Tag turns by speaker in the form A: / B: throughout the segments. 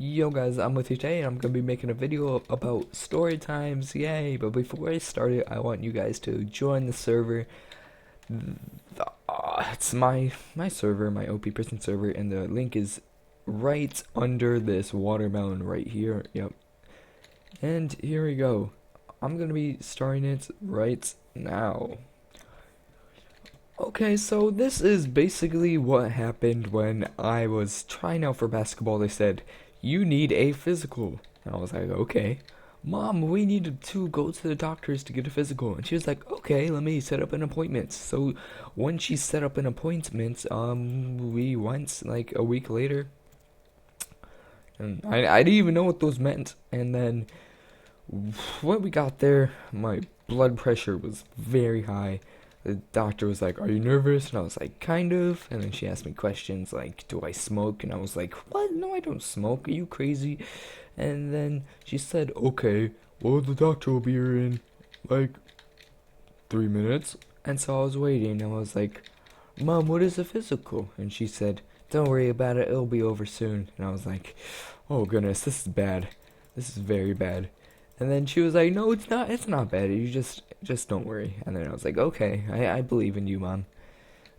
A: Yo guys, I'm with you today and I'm going to be making a video about story times, yay! But before I start it, I want you guys to join the server. It's my server, my OP prison server, and the link is right under this watermelon right here, yep. And here we go. I'm going to be starting it right now. Okay, so this is basically what happened when I was trying out for basketball. They said, you need a physical. And I was like, okay. Mom, we need to go to the doctors to get a physical. And she was like, okay, let me set up an appointment. So when she set up an appointment, we went like a week later. And I didn't even know what those meant. And then when we got there, my blood pressure was very high. The doctor was like, are you nervous? And I was like, kind of. And then she asked me questions like, do I smoke? And I was like, what? No, I don't smoke. Are you crazy? And then she said, okay, well, the doctor will be here in like 3 minutes. And so I was waiting. And I was like, Mom, what is a physical? And she said, don't worry about it. It'll be over soon. And I was like, oh, goodness, this is bad. This is very bad. And then she was like, no, it's not. It's not bad. You just don't worry. And then I was like, okay, I believe in you, Mom.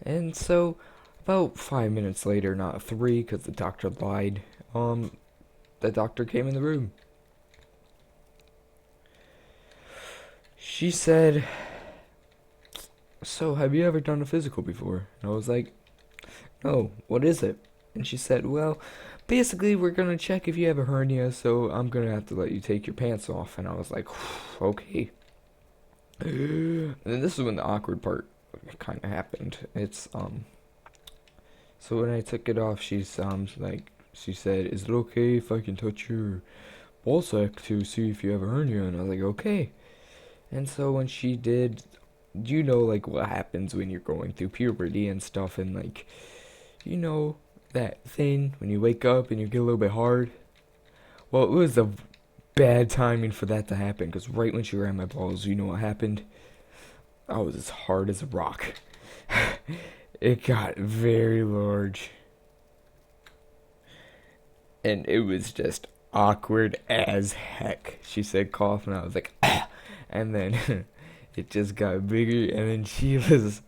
A: And so, about 5 minutes later, not 3, because the doctor lied, the doctor came in the room. She said, so have you ever done a physical before? And I was like, no, what is it? And she said, well, basically we're gonna check if you have a hernia, so I'm gonna have to let you take your pants off. And I was like, okay. And then this is when the awkward part kind of happened. It's so when I took it off, she's like, she said, is it okay if I can touch your ball sack to see if you have a hernia? And I was like, okay. And so when she did, you know, like what happens when you're going through puberty and stuff, and like, you know, that thing when you wake up and you get a little bit hard. Well, it was a bad timing for that to happen, because right when she ran my balls, you know what happened? I was as hard as a rock. It got very large. And it was just awkward as heck. She said cough, and I was like, ah! And then it just got bigger, and then she was...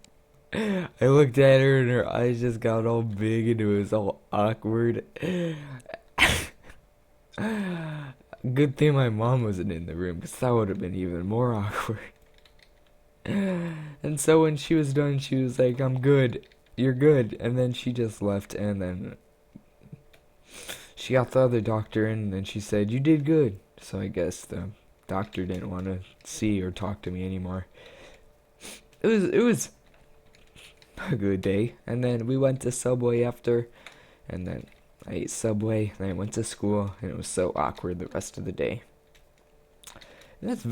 A: I looked at her, and her eyes just got all big, and it was all awkward. Good thing my mom wasn't in the room, because that would have been even more awkward. And so when she was done, she was like, I'm good, you're good. And then she just left, and then she got the other doctor in, and she said, you did good. So I guess the doctor didn't want to see or talk to me anymore. It was a good day. And then we went to Subway after, and then I ate Subway, and I went to school, and it was so awkward the rest of the day. And that's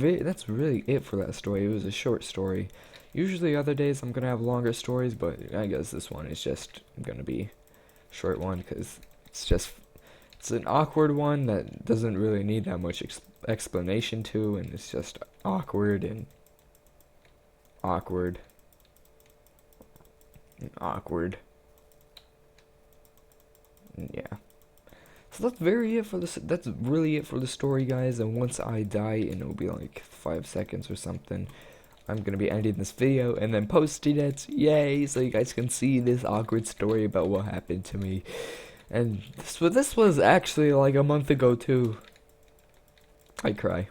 A: really it for that story. It was a short story. Usually other days I'm gonna have longer stories, but I guess this one is just gonna be a short one, because it's an awkward one that doesn't really need that much explanation to, and it's just awkward and awkward and awkward. Yeah. So that's really it for the story, guys. And once I die, and it'll be like 5 seconds or something, I'm gonna be ending this video and then posting it. Yay! So you guys can see this awkward story about what happened to me. And this was actually like a month ago too. I cry.